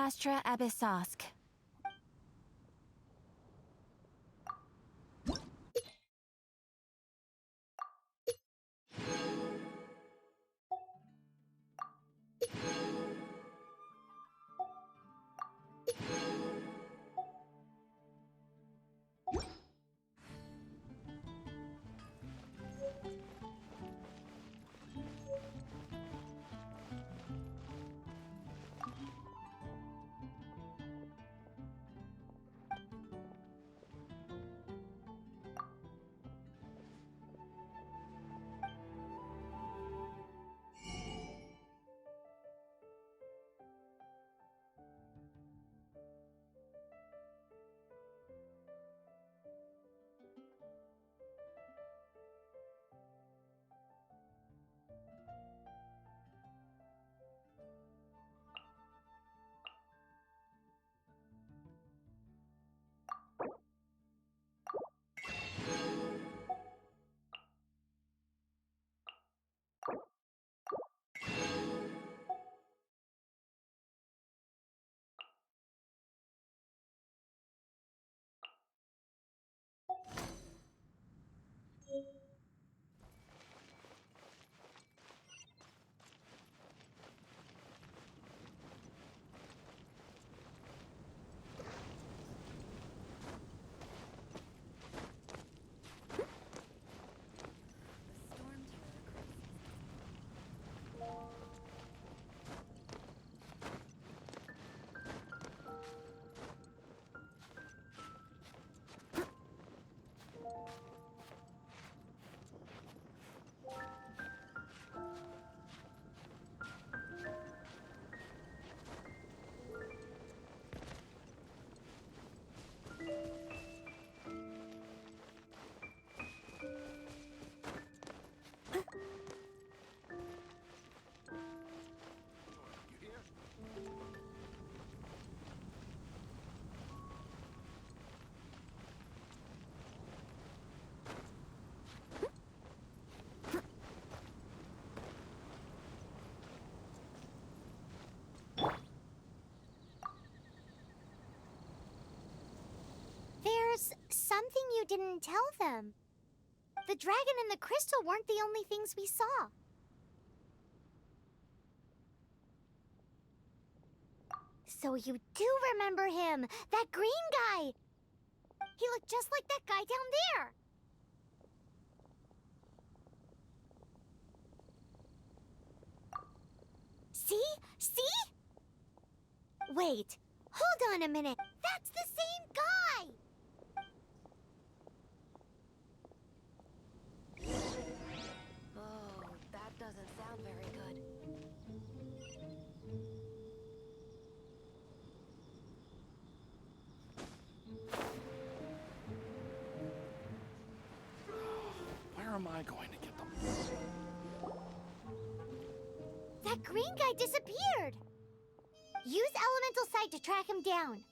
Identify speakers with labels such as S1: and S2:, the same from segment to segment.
S1: Astra Abyssosk.
S2: There's something you didn't tell them. The dragon and the crystal weren't the only things we saw. So you do remember him, that green guy. He looked just like that guy down there. See? See? Wait, hold on a minute. That's the same guy!
S1: Oh, that doesn't sound very good.
S3: Where am I going to get them?
S2: That green guy disappeared! Use Elemental Sight to track him down.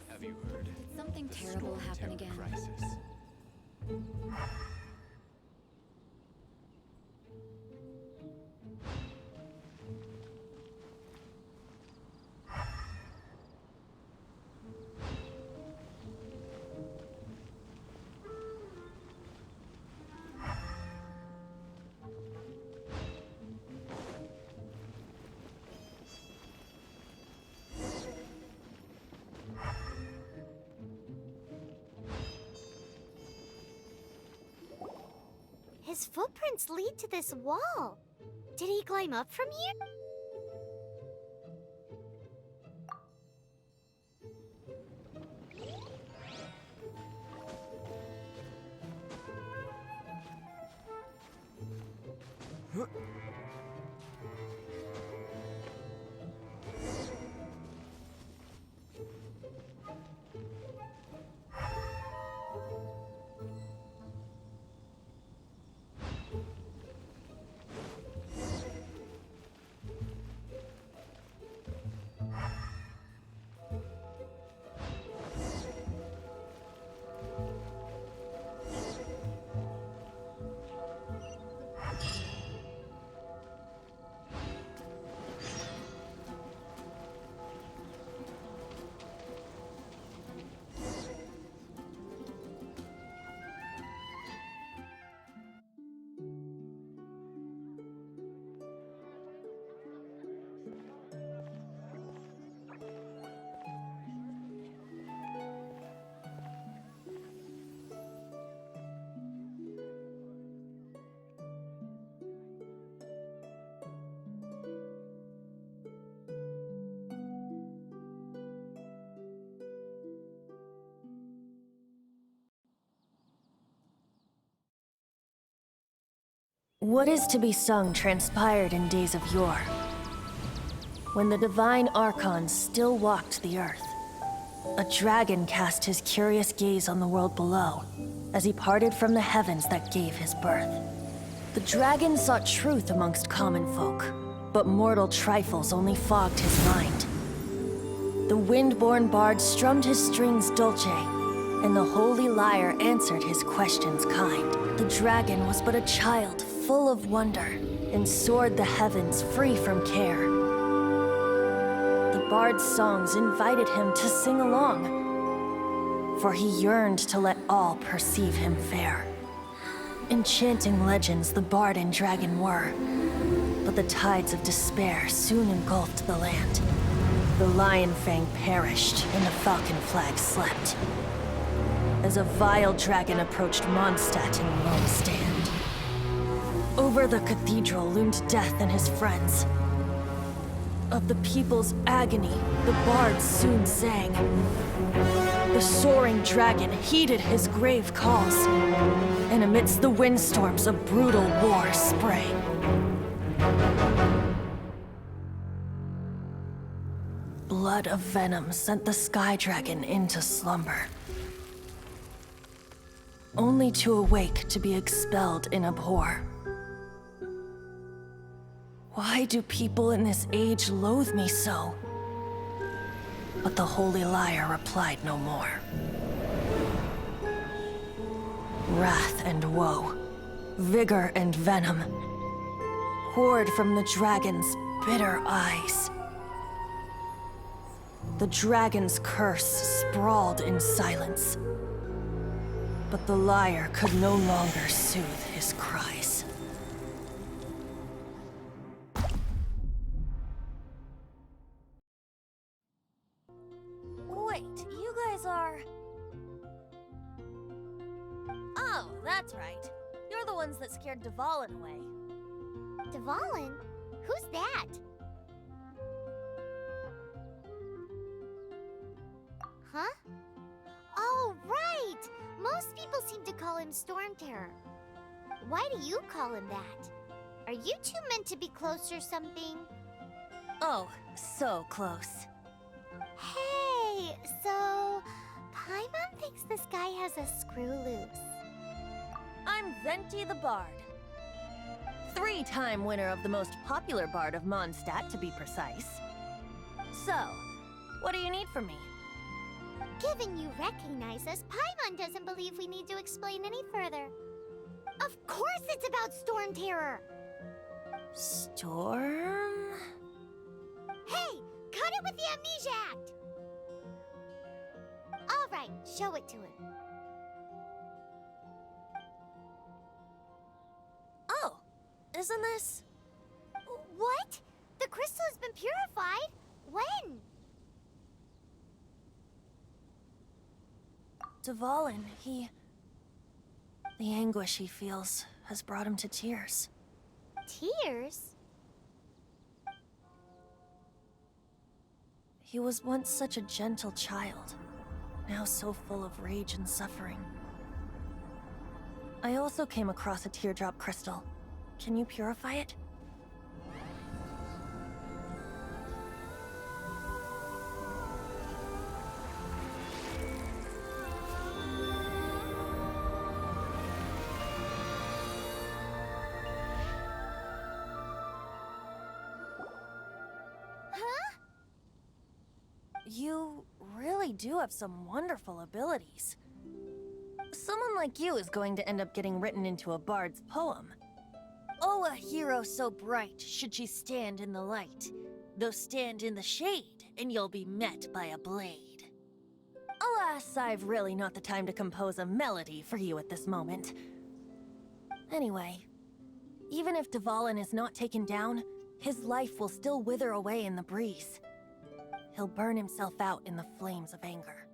S3: Have you heard?
S1: Did something
S3: The
S1: terrible
S3: storm
S1: happen
S3: terror
S1: again?
S3: Crisis.
S2: His footprints lead to this wall. Did he climb up from here?
S4: What is to be sung transpired in days of yore, when the divine archons still walked the earth. A dragon cast his curious gaze on the world below, as he parted from the heavens that gave his birth. The dragon sought truth amongst common folk, but mortal trifles only fogged his mind. The wind-born bard strummed his strings dulce, and the holy lyre answered his questions kind. The dragon was but a child, full of wonder, and soared the heavens free from care. The bard's songs invited him to sing along, for he yearned to let all perceive him fair. Enchanting legends the bard and dragon were, but the tides of despair soon engulfed the land. The lion fang perished, and the falcon flag slept, as a vile dragon approached Mondstadt in lone stand. Over the cathedral loomed death and his friends. Of the people's agony, the bards soon sang. The soaring dragon heeded his grave calls, and amidst the windstorms a brutal war sprang. Blood of venom sent the sky dragon into slumber, only to awake to be expelled in abhor. Why do people in this age loathe me so? But the holy lyre replied no more. Wrath and woe, vigor and venom, poured from the dragon's bitter eyes. The dragon's curse sprawled in silence, but the lyre could no longer soothe his cries.
S5: Wait, you guys are... Oh, that's right. You're the ones that scared Dvalin away.
S2: Dvalin? Who's that? Huh? Oh, right! Most people seem to call him Storm Terror. Why do you call him that? Are you two meant to be close or something?
S4: Oh, so close.
S2: Hey, so... Paimon thinks this guy has a screw loose.
S4: I'm Venti the Bard. 3-time winner of the most popular bard of Mondstadt, to be precise. So, what do you need from me?
S2: Given you recognize us, Paimon doesn't believe we need to explain any further. Of course it's about Storm Terror!
S4: Storm?
S2: Hey! Cut it with the Amnesia Act! Alright, show it to him.
S5: Oh, isn't this...
S2: What? The crystal has been purified? When?
S4: Dvalin, The anguish he feels has brought him to tears.
S2: Tears?
S4: He was once such a gentle child, now so full of rage and suffering. I also came across a teardrop crystal. Can you purify it? You really do have some wonderful abilities. Someone like you is going to end up getting written into a bard's poem.
S5: Oh, a hero so bright should she stand in the light. Though stand in the shade, and you'll be met by a blade.
S4: Alas, I've really not the time to compose a melody for you at this moment. Anyway, even if Dvalin is not taken down, his life will still wither away in the breeze. He'll burn himself out in the flames of anger.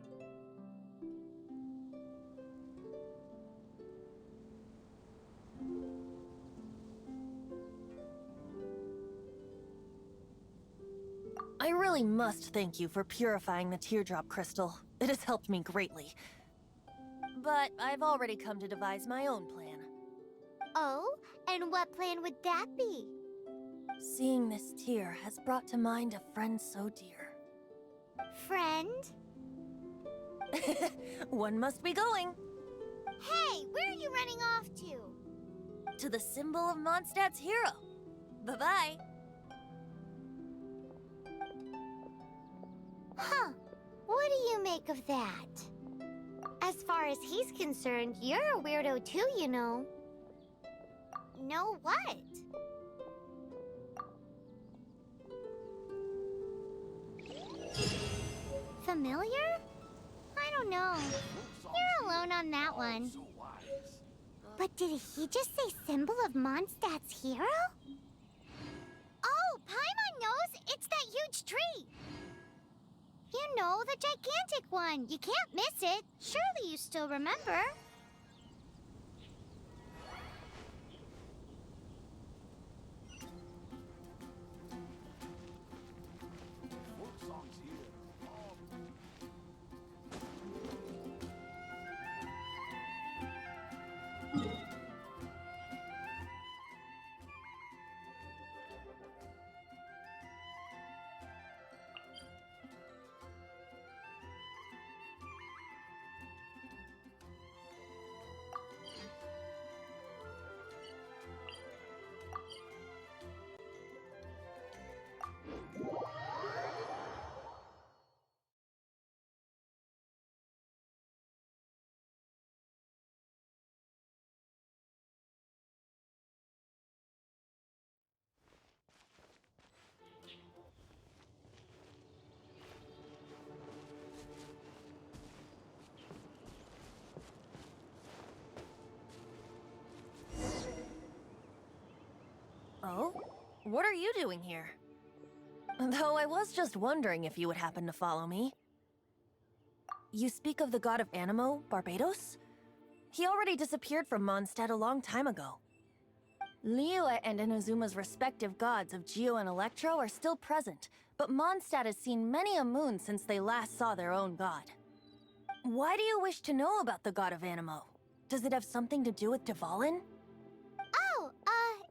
S4: I really must thank you for purifying the teardrop crystal. It has helped me greatly. But I've already come to devise my own plan.
S2: Oh, and what plan would that be?
S4: Seeing this tear has brought to mind a friend so dear.
S2: Friend?
S4: One must be going.
S2: Hey, where are you running off to?
S5: To the symbol of Mondstadt's hero. Bye-bye.
S2: Huh. What do you make of that? As far as he's concerned, you're a weirdo too, you know. Know what? Familiar? I don't know. You're alone on that one.
S3: So wise.
S2: But did he just say symbol of Mondstadt's hero? Oh, Paimon knows! It's that huge tree! You know, the gigantic one. You can't miss it. Surely you still remember.
S3: Folk songs here. Oh,
S4: Oh? What are you doing here? Though I was just wondering if you would happen to follow me. You speak of the god of Animo, Barbados? He already disappeared from Mondstadt a long time ago. Liyue and Inazuma's respective gods of Geo and Electro are still present, but Mondstadt has seen many a moon since they last saw their own god. Why do you wish to know about the god of Animo? Does it have something to do with Dvalin?
S2: Oh,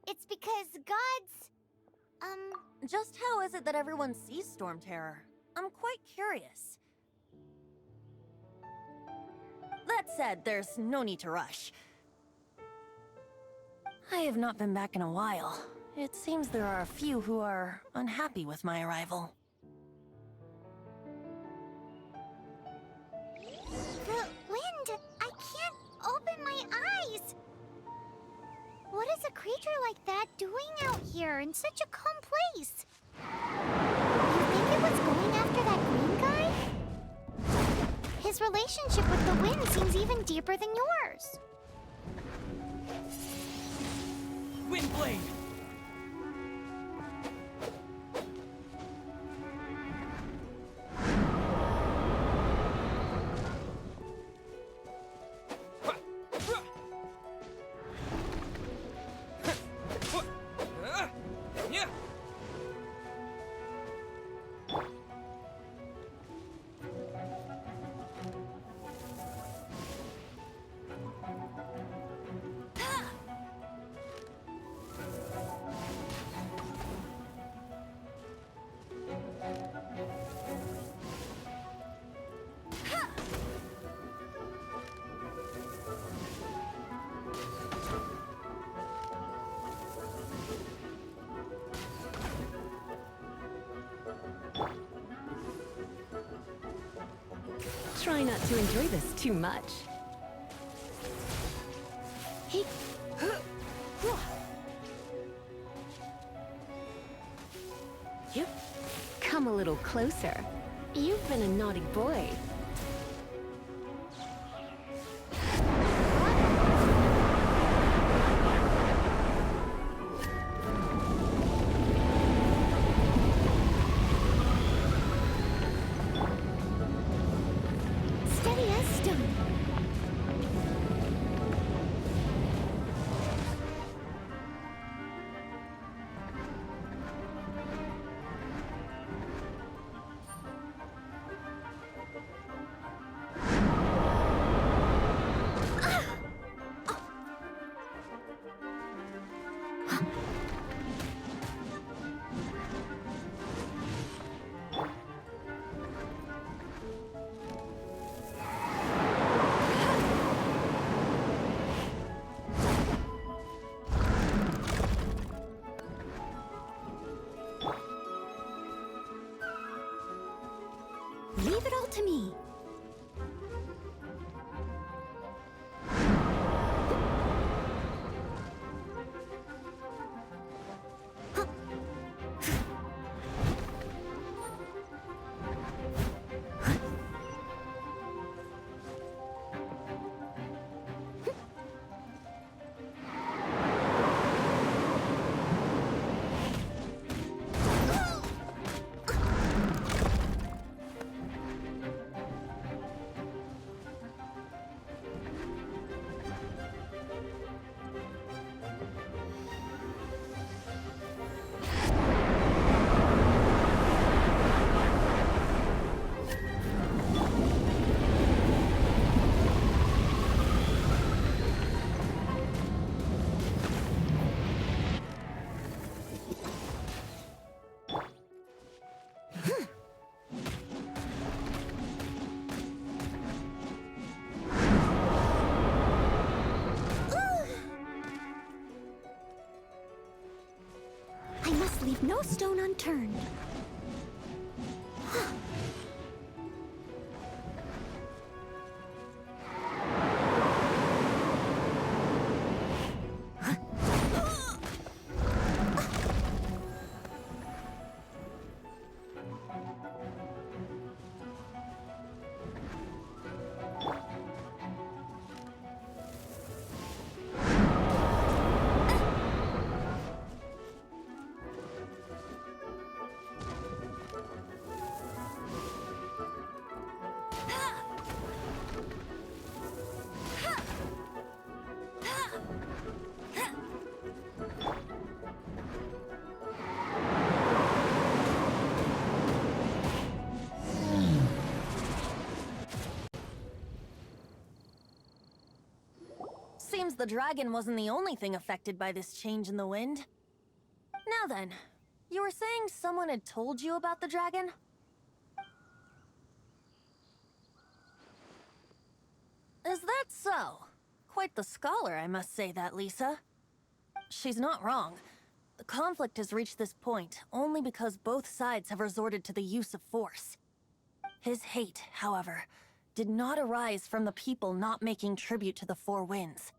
S2: it's because gods...
S4: Just how is it that everyone sees Storm Terror? I'm quite curious. That said, there's no need to rush. I have not been back in a while. It seems there are a few who are unhappy with my arrival.
S2: The wind! I can't open my eyes! What is a creature like that doing out here in such a calm place? You think it was going after that green guy? His relationship with the wind seems even deeper than yours.
S6: Windblade!
S7: Try not to enjoy this too much.
S1: Hey.
S7: Yep. Come a little closer. You've been a naughty boy.
S2: Steady as stone.
S1: Leave it all to me. I must leave no stone unturned.
S5: Seems the dragon wasn't the only thing affected by this change in the wind. Now then, you were saying someone had told you about the dragon? Is that so? Quite the scholar, I must say that, Lisa. She's not wrong. The conflict has reached this point only because both sides have resorted to the use of force. His hate, however, did not arise from the people not making tribute to the Four Winds.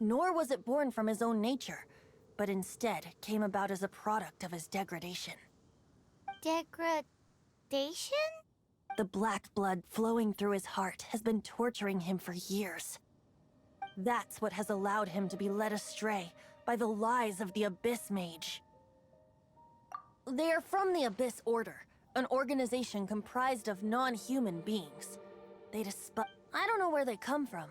S5: Nor was it born from his own nature, but instead came about as a product of his degradation.
S2: Degradation?
S5: The black blood flowing through his heart has been torturing him for years. That's what has allowed him to be led astray by the lies of the Abyss Mage. They are from the Abyss Order, an organization comprised of non-human beings. They I don't know where they come from.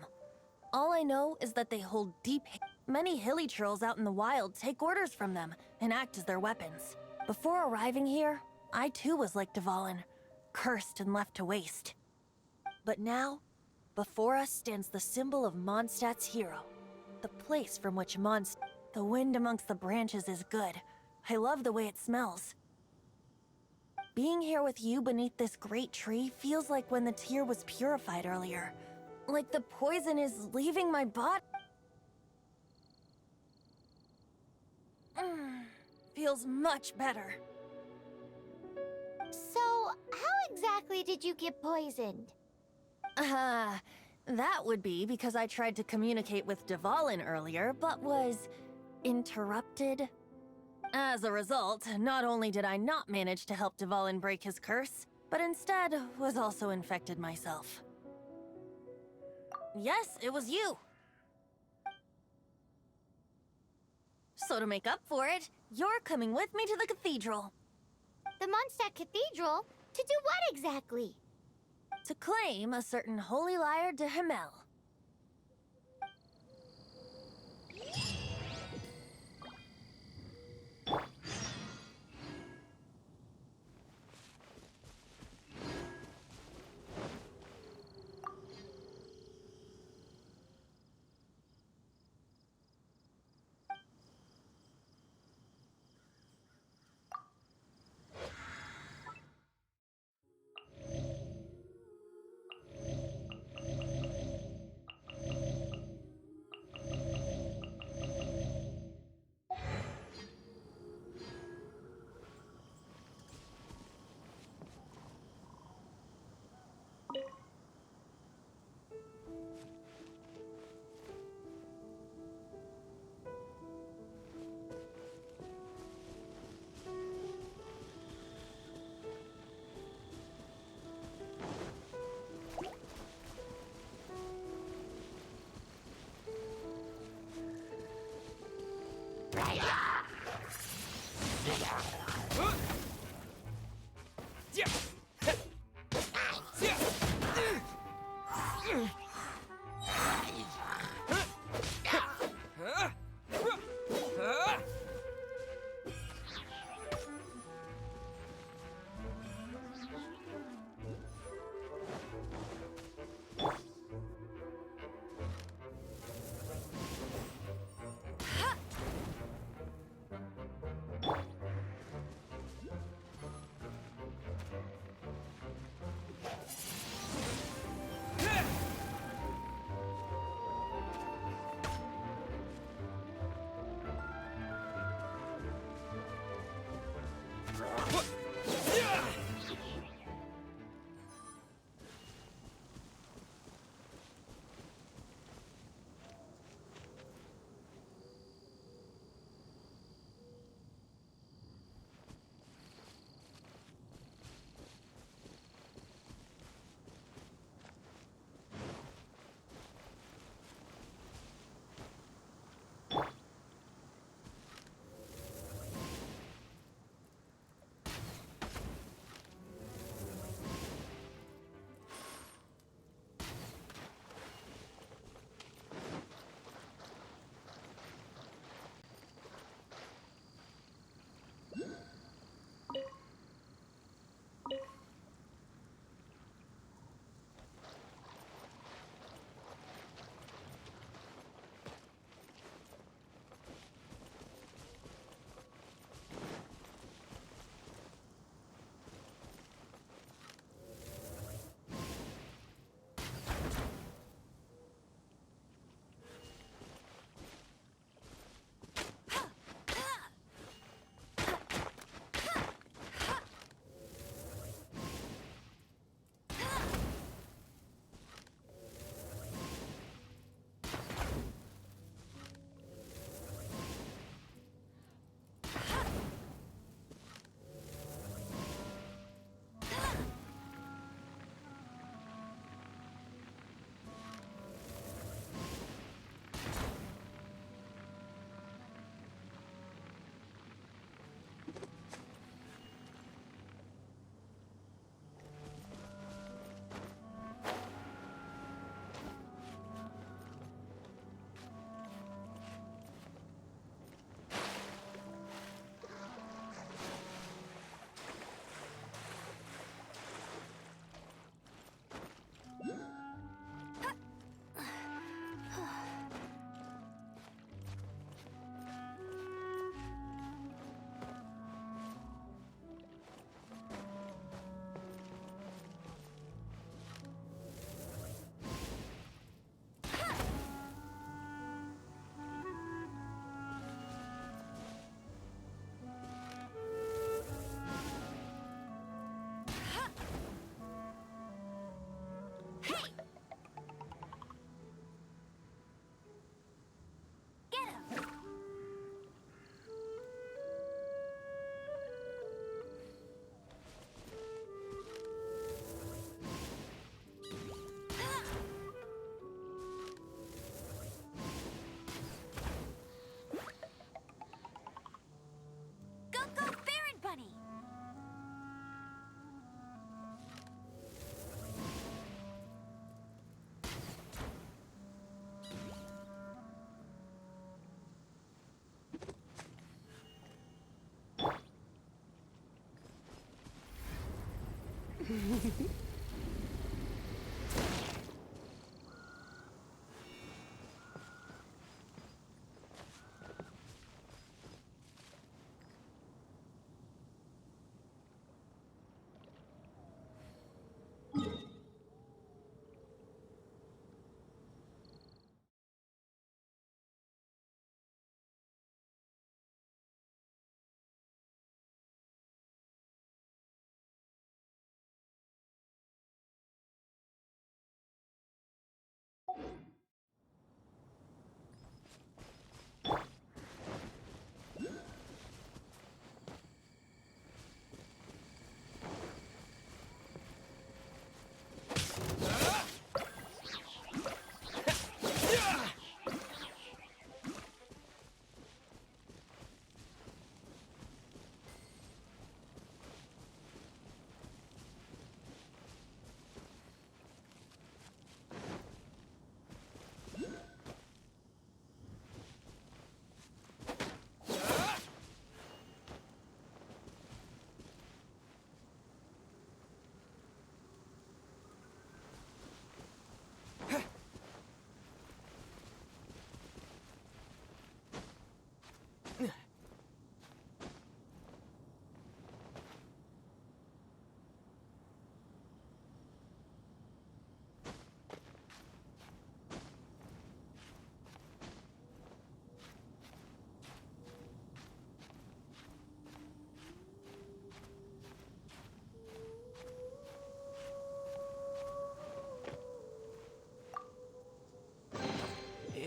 S5: All I know is that they hold deep Many hilly trolls out in the wild take orders from them and act as their weapons. Before arriving here, I too was like Dvalin, cursed and left to waste. But now, before us stands the symbol of Mondstadt's hero, the place from which The wind amongst the branches is good. I love the way it smells. Being here with you beneath this great tree feels like when the tear was purified earlier. Like the poison is leaving my body. Feels much better.
S2: So, how exactly did you get poisoned?
S5: That would be because I tried to communicate with Dvalin earlier, but was interrupted. As a result, not only did I not manage to help Dvalin break his curse, but instead was also infected myself. Yes, it was you. So to make up for it, you're coming with me to the cathedral.
S2: The Mondstadt Cathedral? To do what exactly?
S5: To claim a certain holy lyre de Himmel.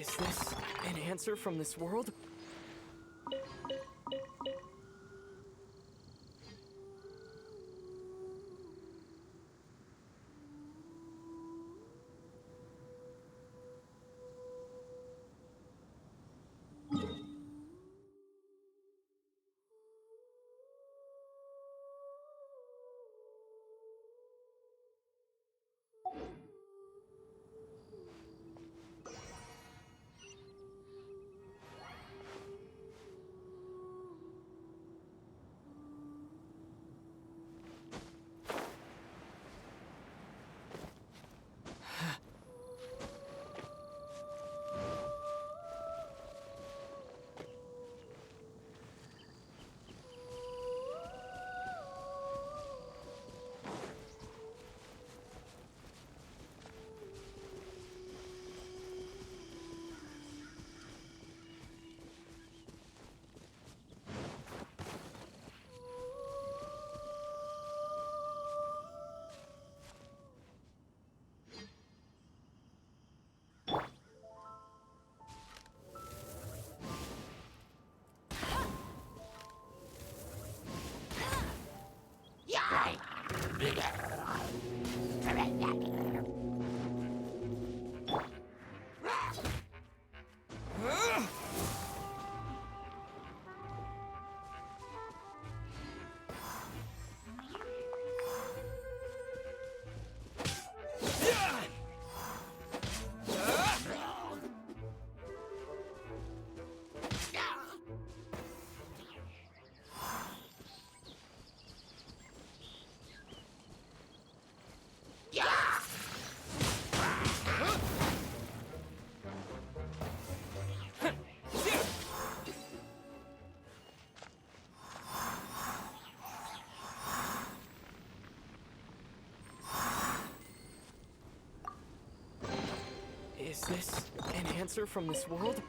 S6: Is this an answer from this world? Is this an answer from this world?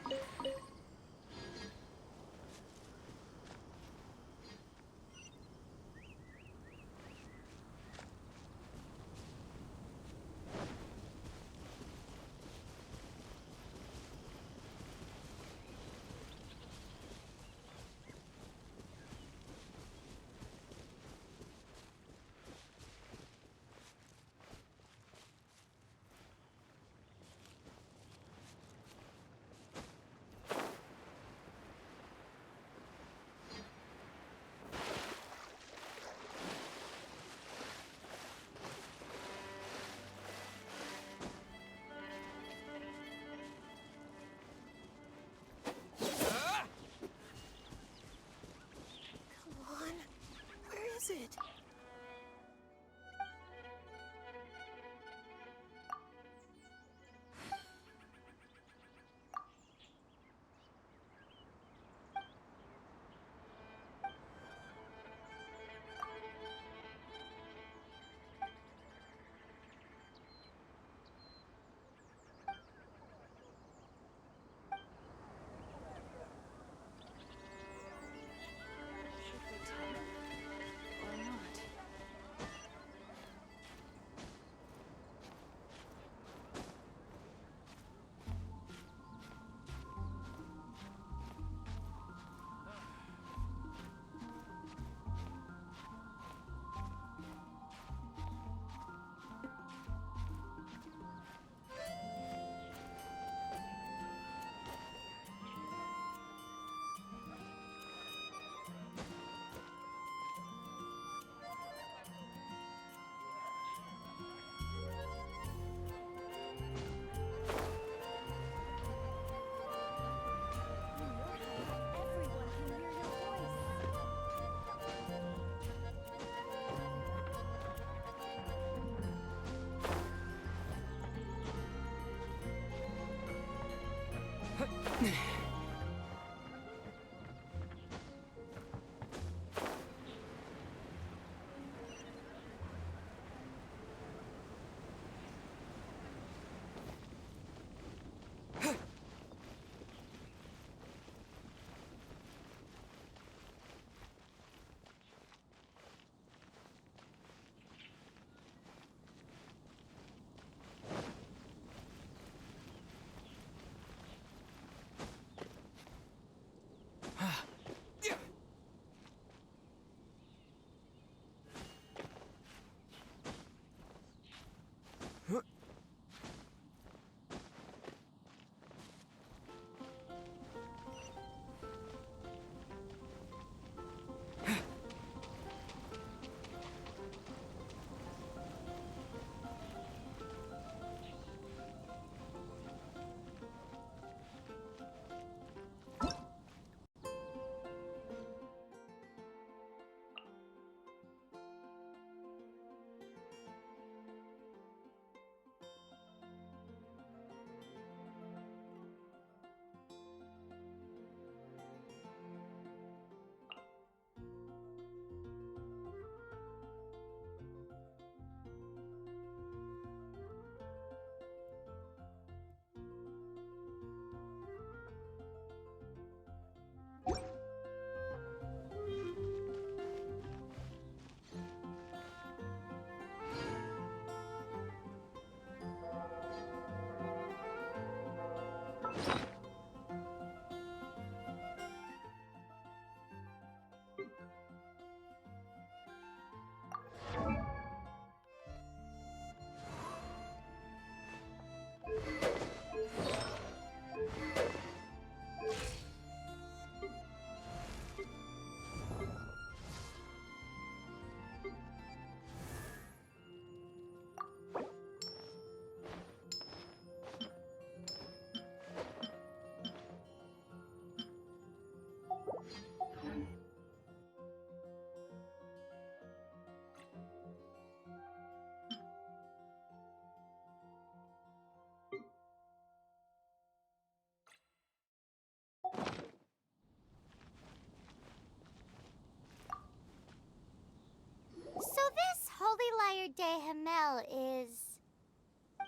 S2: So this Holy Lyre de Himmel is...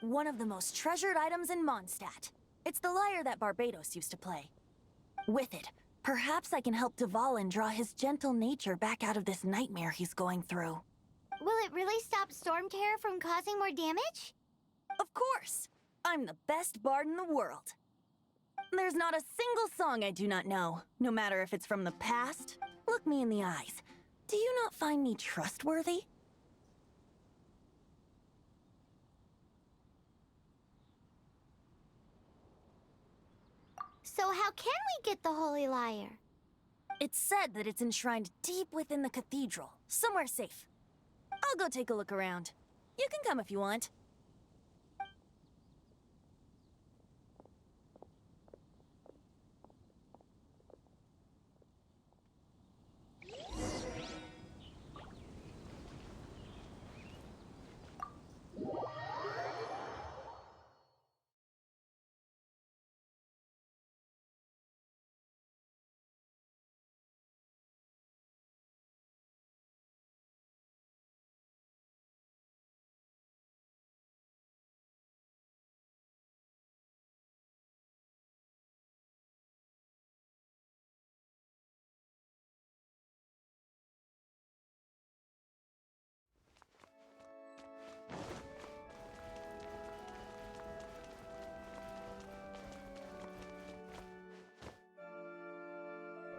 S5: One of the most treasured items in Mondstadt. It's the lyre that Barbados used to play. With it, perhaps I can help Dvalin draw his gentle nature back out of this nightmare he's going through.
S2: Will it really stop Storm Terror from causing more damage?
S5: Of course! I'm the best bard in the world. There's not a single song I do not know, no matter if it's from the past. Look me in the eyes. Do you not find me trustworthy?
S2: So how can we get the Holy Lyre?
S5: It's said that it's enshrined deep within the cathedral, somewhere safe. I'll go take a look around. You can come if you want.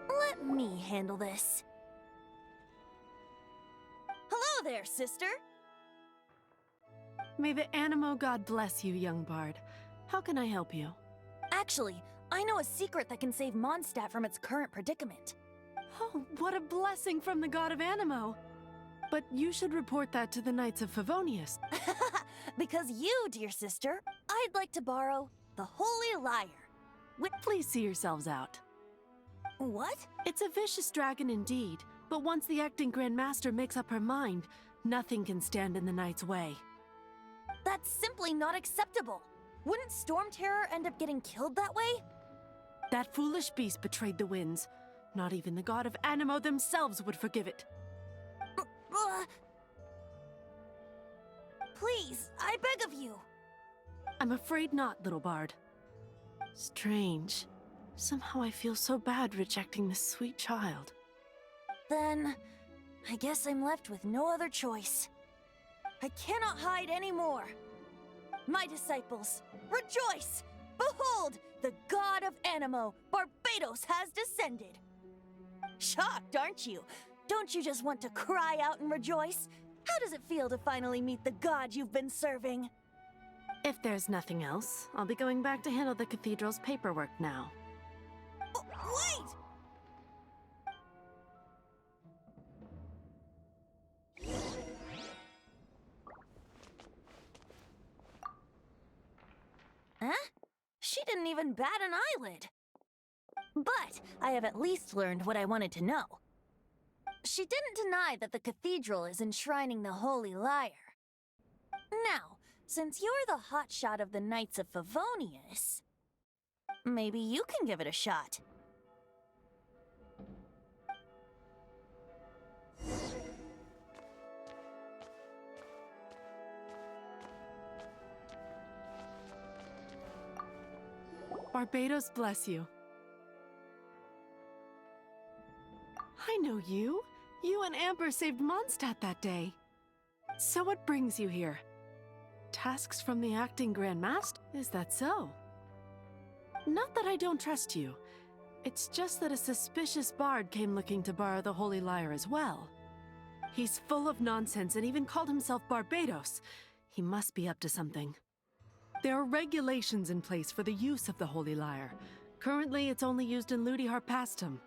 S5: Let me handle this. Hello there, sister!
S8: May the Animo God bless you, young bard. How can I help you?
S5: Actually, I know a secret that can save Mondstadt from its current predicament.
S8: Oh, what a blessing from the God of Animo! But you should report that to the Knights of Favonius.
S5: Because you, dear sister, I'd like to borrow the Holy Lyre.
S8: Please see yourselves out.
S5: What?
S8: It's a vicious dragon indeed, but once the acting Grand Master makes up her mind, nothing can stand in the Knight's way.
S5: That's simply not acceptable. Wouldn't Storm Terror end up getting killed that way?
S8: That foolish beast betrayed the winds. Not even the god of Animo themselves would forgive it.
S5: Please, I beg of you.
S8: I'm afraid not, little bard. Strange. Somehow I feel so bad rejecting this sweet child.
S5: Then, I guess I'm left with no other choice. I cannot hide anymore. My disciples, rejoice! Behold, the god of Animo, Barbados, has descended. Shocked, aren't you? Don't you just want to cry out and rejoice? How does it feel to finally meet the god you've been serving?
S8: If there's nothing else, I'll be going back to handle the cathedral's paperwork now.
S5: Wait! Huh? She didn't even bat an eyelid. But I have at least learned what I wanted to know. She didn't deny that the cathedral is enshrining the Holy Lyre. Now, since you're the hotshot of the Knights of Favonius, maybe you can give it a shot.
S8: Barbados bless you. I know you. You and Amber saved Mondstadt that day. So what brings you here? Tasks from the acting Grand Master? Is that so? Not that I don't trust you. It's just that a suspicious bard came looking to borrow the Holy Lyre as well. He's full of nonsense and even called himself Barbados. He must be up to something. There are regulations in place for the use of the Holy Lyre. Currently, it's only used in Ludi Harpastum.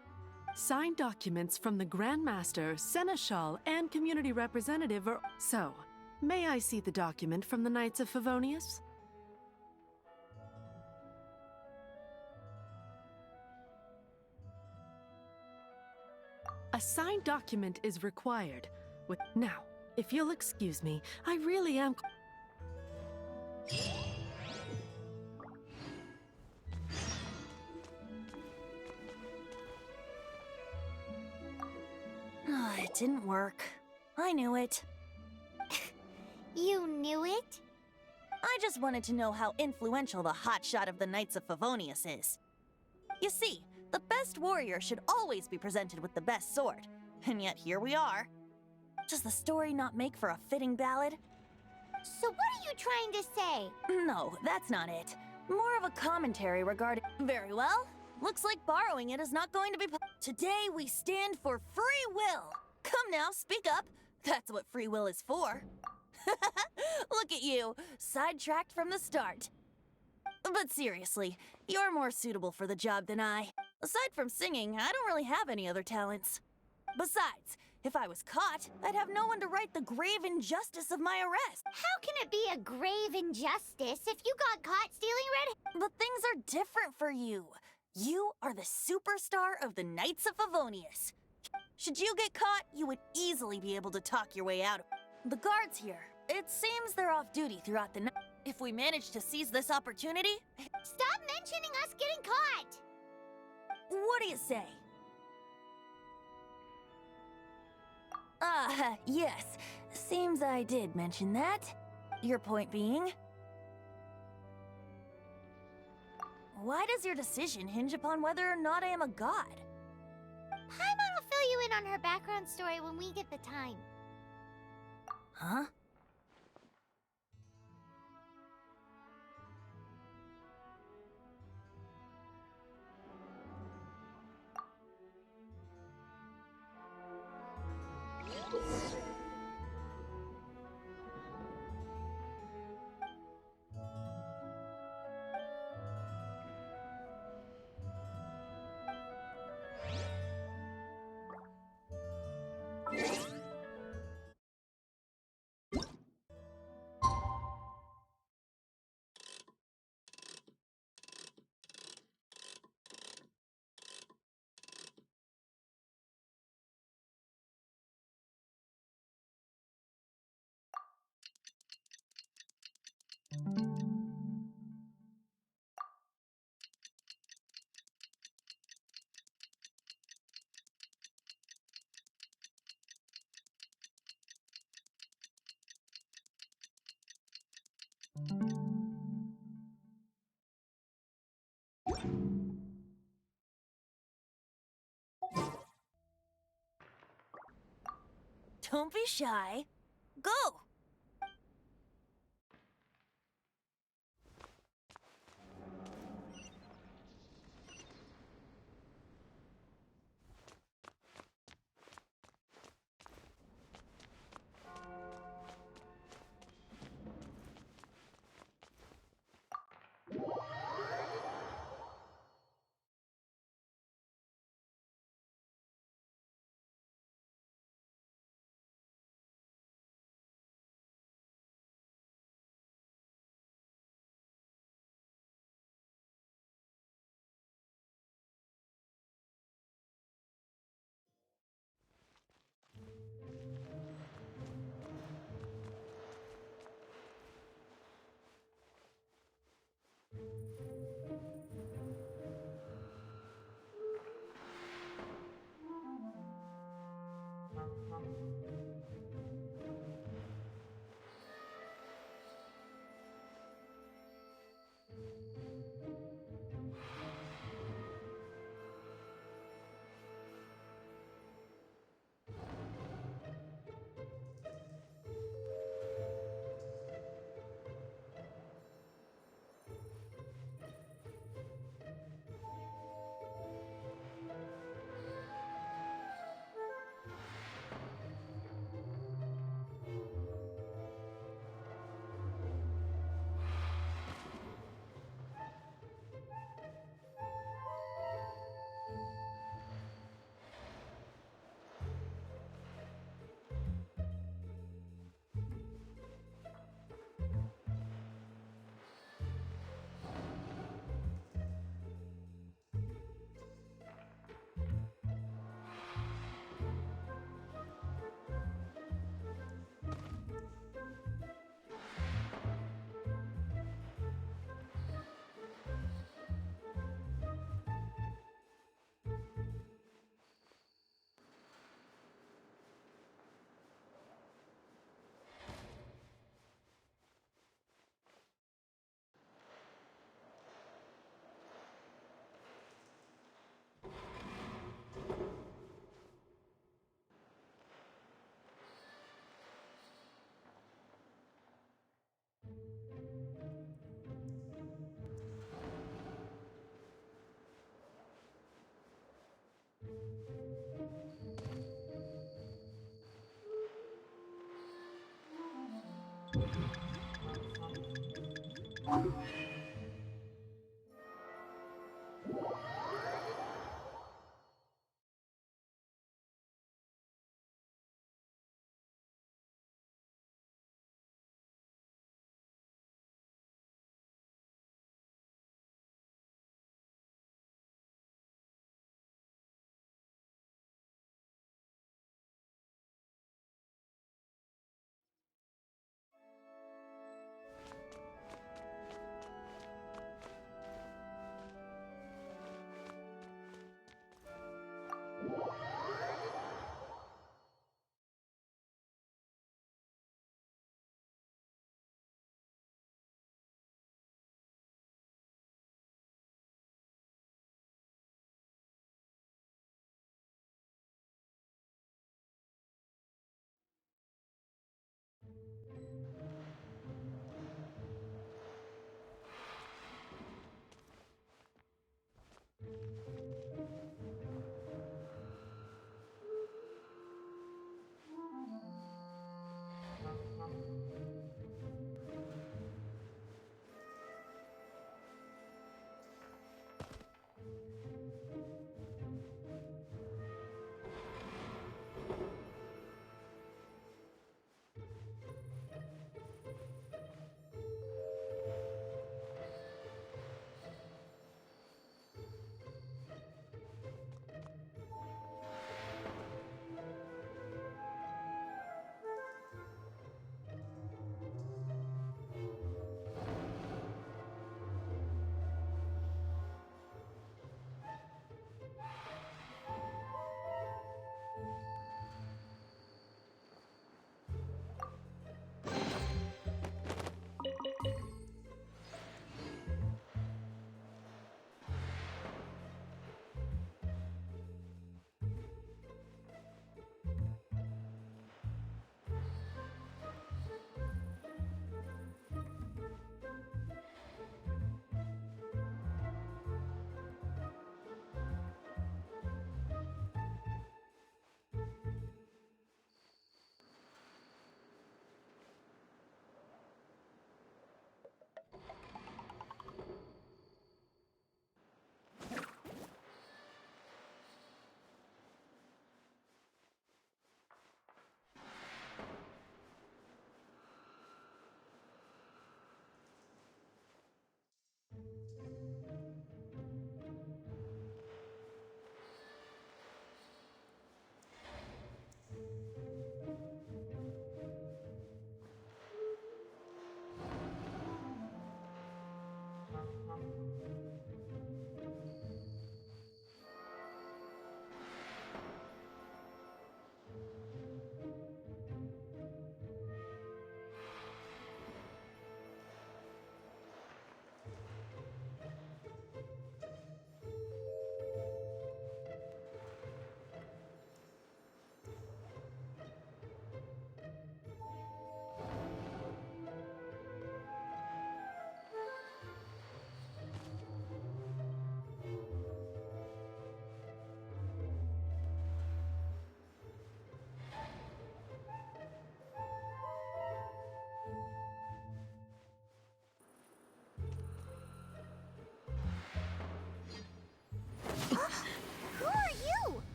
S8: Signed documents from the Grand Master, Seneschal, and community representative are... So, may I see the document from the Knights of Favonius? A signed document is required. Now, if you'll excuse me, I really am...
S5: It didn't work. I knew it.
S2: You knew it?
S5: I just wanted to know how influential the hotshot of the Knights of Favonius is. You see, the best warrior should always be presented with the best sword. And yet here we are. Does the story not make for a fitting ballad?
S2: So what are you trying to say?
S5: No, that's not it. More of a commentary regarding... Very well. Looks like borrowing it is not going to be... Today we stand for free will. Come now, speak up. That's what free will is for. Look at you, sidetracked from the start. But seriously, you're more suitable for the job than I. Aside from singing, I don't really have any other talents. Besides, if I was caught, I'd have no one to right the grave injustice of my arrest.
S2: How can it be a grave injustice if you got caught stealing red...
S5: But things are different for you. You are the superstar of the Knights of Favonius. Should you get caught, you would easily be able to talk your way out of it. The guards here, it seems they're off duty throughout the night. If we manage to seize this opportunity...
S2: Stop mentioning us getting caught!
S5: What do you say? Yes. Seems I did mention that. Your point being... Why does your decision hinge upon whether or not I am a god?
S2: Paimon will fill you in on her background story when we get the time.
S5: Huh? Don't be shy. Go!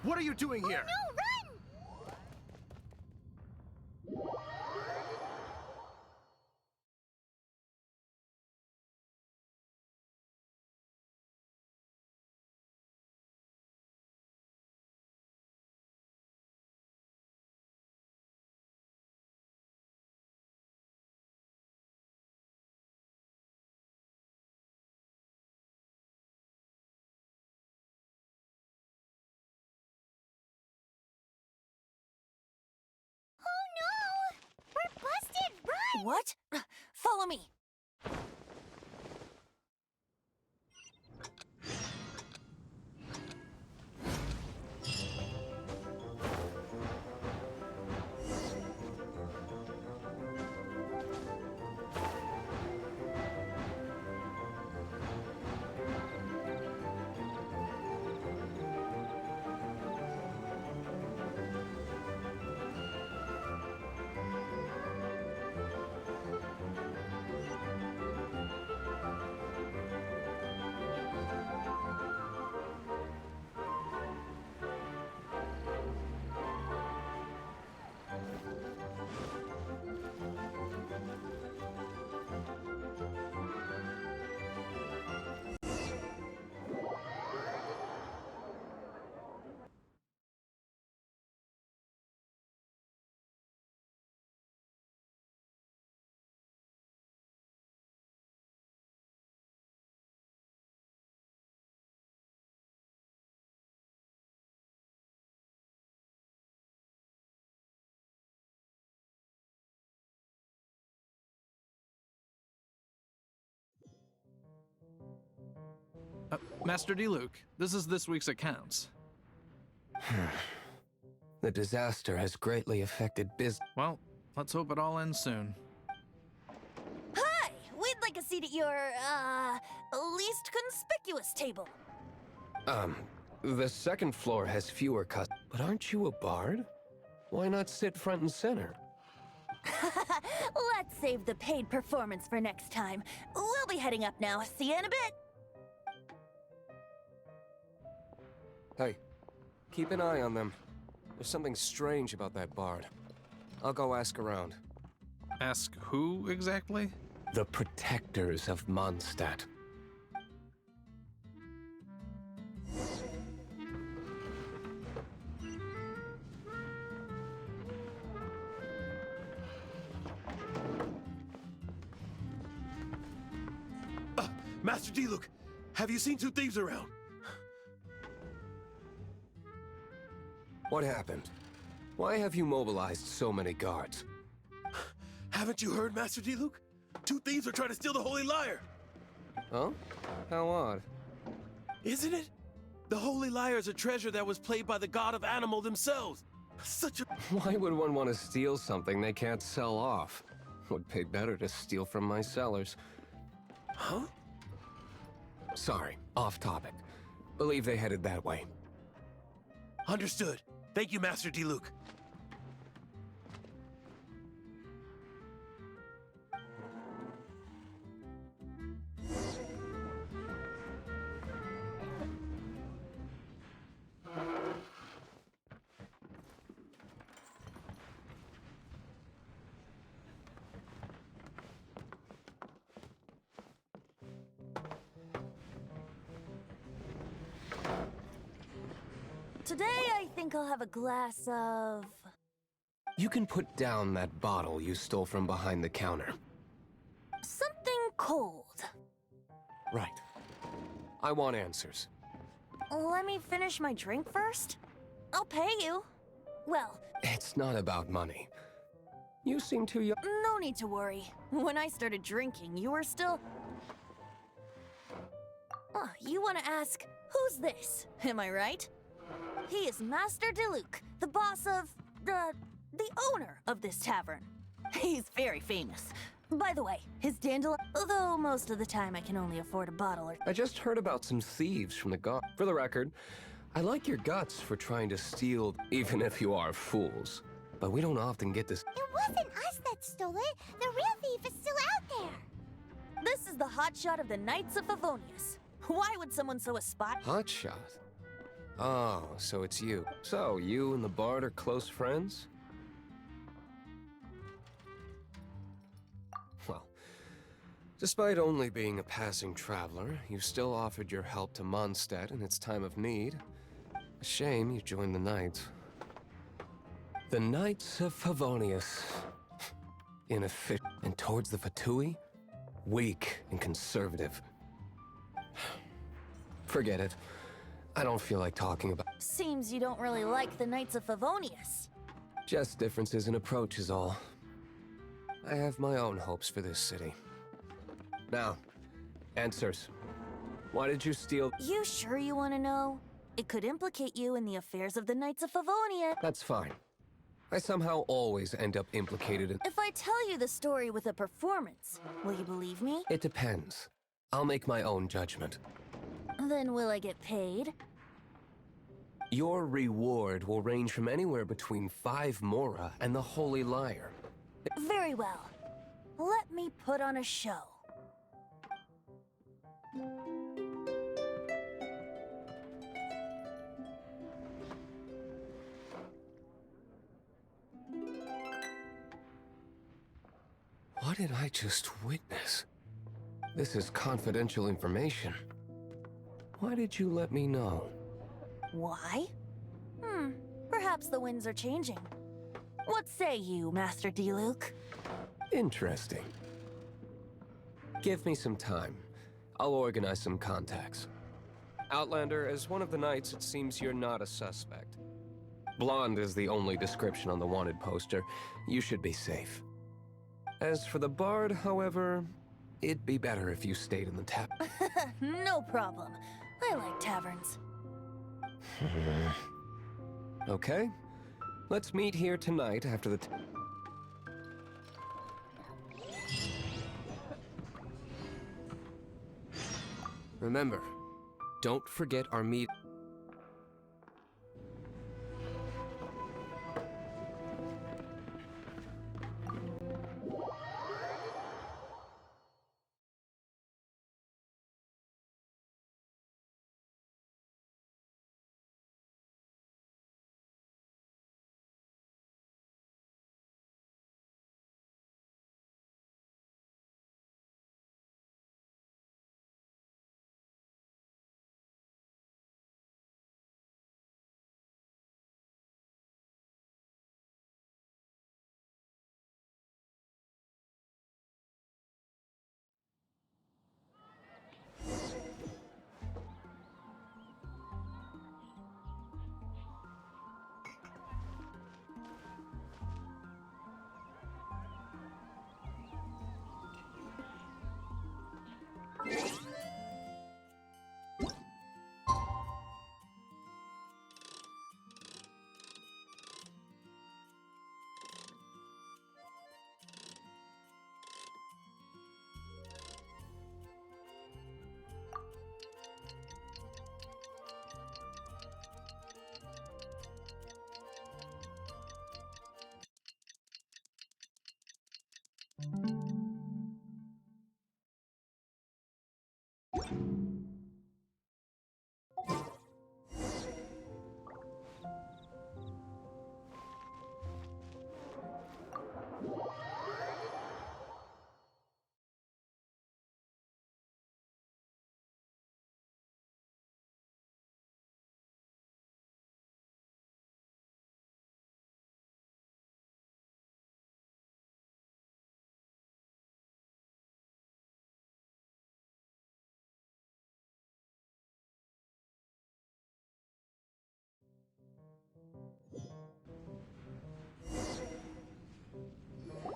S3: What are you doing here?
S2: No, run! Oh no! We're busted! Run!
S5: What? Follow me.
S6: Master D-Luke, this is this week's accounts.
S9: The disaster has greatly affected business.
S6: Well, let's hope it all ends soon.
S5: Hi! We'd like a seat at your, least conspicuous table.
S9: The second floor has fewer customers. But aren't you a bard? Why not sit front and center?
S5: Let's save the paid performance for next time. We'll be heading up now. See you in a bit.
S9: Hey, keep an eye on them. There's something strange about that bard. I'll go ask around.
S6: Ask who exactly?
S9: The protectors of Mondstadt.
S3: Master D-Luke, have you seen two thieves around?
S9: What happened? Why have you mobilized so many guards?
S3: Haven't you heard, Master D-Luke? Two thieves are trying to steal the Holy Lyre.
S9: Huh? How odd.
S3: Isn't it? The Holy Lyre is a treasure that was played by the god of animal themselves. Such a...
S9: Why would one want to steal something they can't sell off? Would pay better to steal from my sellers.
S3: Huh?
S9: Sorry, off topic. Believe they headed that way.
S3: Understood. Thank you, Master D-Luke.
S5: Today, I think I'll have a glass of...
S9: You can put down that bottle you stole from behind the counter.
S5: something cold.
S9: Right. I want answers.
S5: Let me finish my drink first. I'll pay you. Well,
S9: It's not about money. You seem too young.
S5: no need to worry. When I started drinking, you were still... Oh, you want to ask, who's this? Am I right? He is Master Diluc, the boss of... the owner of this tavern. He's very famous. By the way, his dandelion... Although most of the time I can only afford a bottle or...
S9: I just heard about some thieves from the guard. For the record, I like your guts for trying to steal, even if you are fools. But we don't often get this.
S2: It wasn't us that stole it. The real thief is still out there.
S5: This is the hotshot of the Knights of Favonius. Why would someone so a spot?
S9: Hotshot? Oh, so it's you. So, you and the Bard are close friends? Well, despite only being a passing traveler, you still offered your help to Mondstadt in its time of need. A shame you joined the Knights. The Knights of Favonius. Inefficient. And towards the Fatui? Weak and conservative. Forget it. I don't feel like talking about.
S5: Seems you don't really like the Knights of Favonius.
S9: Just differences in approach is all. I have my own hopes for this city. Now, answers. Why did you steal?
S5: You sure you want to know? It could implicate you in the affairs of the Knights of Favonia.
S9: That's fine. I somehow always end up implicated in.
S5: If I tell you the story with a performance, will you believe me?
S9: It depends. I'll make my own judgment.
S5: Then will I get paid?
S9: Your reward will range from anywhere between 5 Mora and the Holy Liar.
S5: Very well. Let me put on a show.
S9: What did I just witness? This is confidential information. Why did you let me know?
S5: Why? Perhaps the winds are changing. What say you, Master D-Luke?
S9: Interesting. Give me some time. I'll organize some contacts. Outlander, as one of the Knights, it seems you're not a suspect. Blonde is the only description on the wanted poster. You should be safe. As for the Bard, however, it'd be better if you stayed in the tap.
S5: No problem. I like taverns.
S9: Okay. Let's meet here tonight after the Remember, don't forget our meet.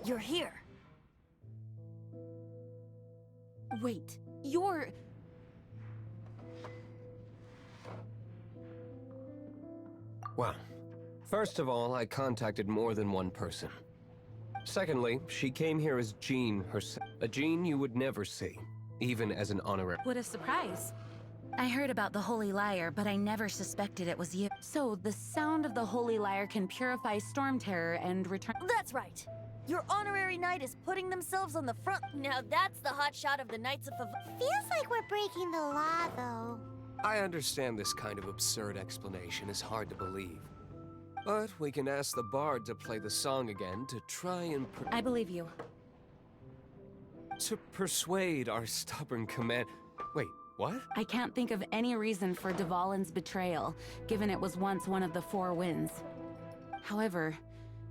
S5: You're here.
S8: Wait, you're...
S9: Well, first of all, I contacted more than one person. Secondly, she came here as Jean herself. A Jean you would never see, even as an honorary.
S10: What a surprise. I heard about the Holy Lyre, but I never suspected it was you. So, the sound of the Holy Lyre can purify Storm Terror and return—
S5: That's right. Your honorary knight is putting themselves on the front. Now that's the hot shot of the Knights of
S2: Feels like we're breaking the law, though.
S9: I understand this kind of absurd explanation is hard to believe. But we can ask the bard to play the song again to try and
S10: I believe you.
S9: to persuade our stubborn command. Wait, what?
S10: I can't think of any reason for Dvalin's betrayal, given it was once one of the Four Winds. However,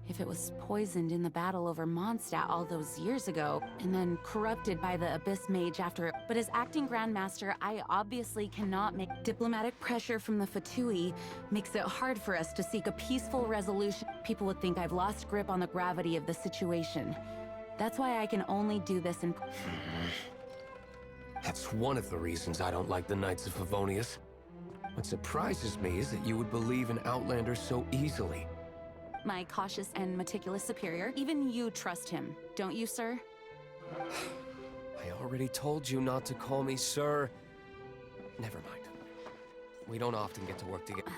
S10: if it was poisoned in the battle over Mondstadt all those years ago, and then corrupted by the Abyss Mage after it. But as acting Grandmaster, I obviously cannot make diplomatic pressure from the Fatui makes it hard for us to seek a peaceful resolution. People would think I've lost grip on the gravity of the situation. That's why I can only do this in...
S9: That's one of the reasons I don't like the Knights of Favonius. What surprises me is that you would believe in Outlanders so easily.
S10: My cautious and meticulous superior. Even you trust him, don't you, sir?
S9: I already told you not to call me sir. Never mind. We don't often get to work together.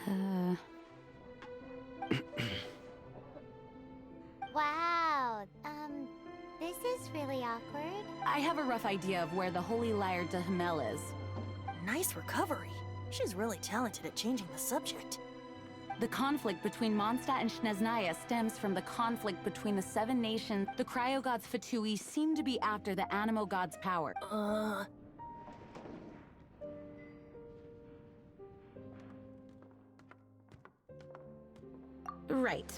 S2: Wow, this is really awkward.
S10: I have a rough idea of where the Holy Lyre de Himmel is.
S5: Nice recovery. She's really talented at changing the subject.
S10: The conflict between Mondstadt and Snezhnaya stems from the conflict between the Seven Nations. The Cryo-Gods Fatui seem to be after the Animo God's power. Right.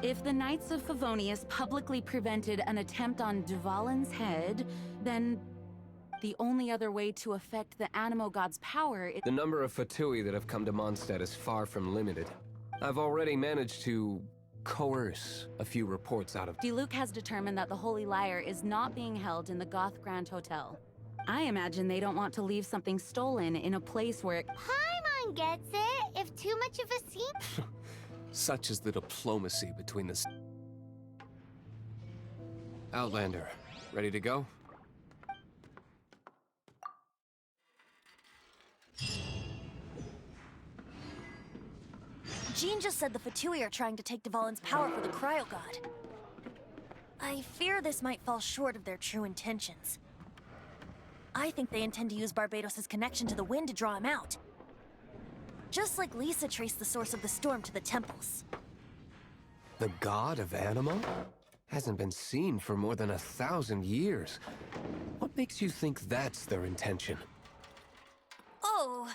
S10: If the Knights of Favonius publicly prevented an attempt on Dvalin's head, then the only other way to affect the Animo God's power is...
S9: The number of Fatui that have come to Mondstadt is far from limited. I've already managed to coerce a few reports out of...
S10: Diluc has determined that the Holy Lyre is not being held in the Goth Grand Hotel. I imagine they don't want to leave something stolen in a place where it...
S2: Paimon gets it, if too much of a scene...
S9: Such is the diplomacy between the... Outlander, ready to go?
S5: Jean just said the Fatui are trying to take Dvalin's power for the Cryo-God. I fear this might fall short of their true intentions. I think they intend to use Barbados' connection to the wind to draw him out. Just like Lisa traced the source of the storm to the temples.
S9: The god of Animo? Hasn't been seen for more than 1,000 years. What makes you think that's their intention?
S5: Oh,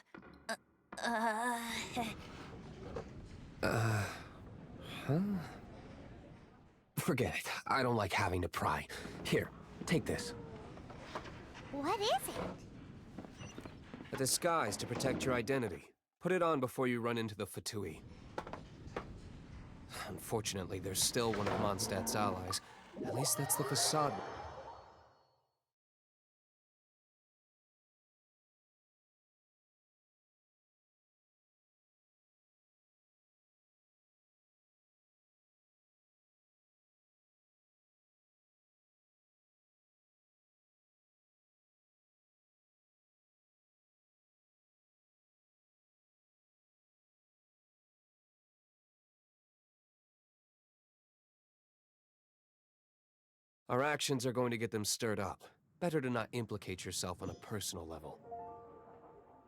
S9: Forget it. I don't like having to pry. Here, take this.
S2: What is it?
S9: A disguise to protect your identity. Put it on before you run into the Fatui. Unfortunately, there's still one of Mondstadt's allies. At least that's the facade. Our actions are going to get them stirred up. Better to not implicate yourself on a personal level.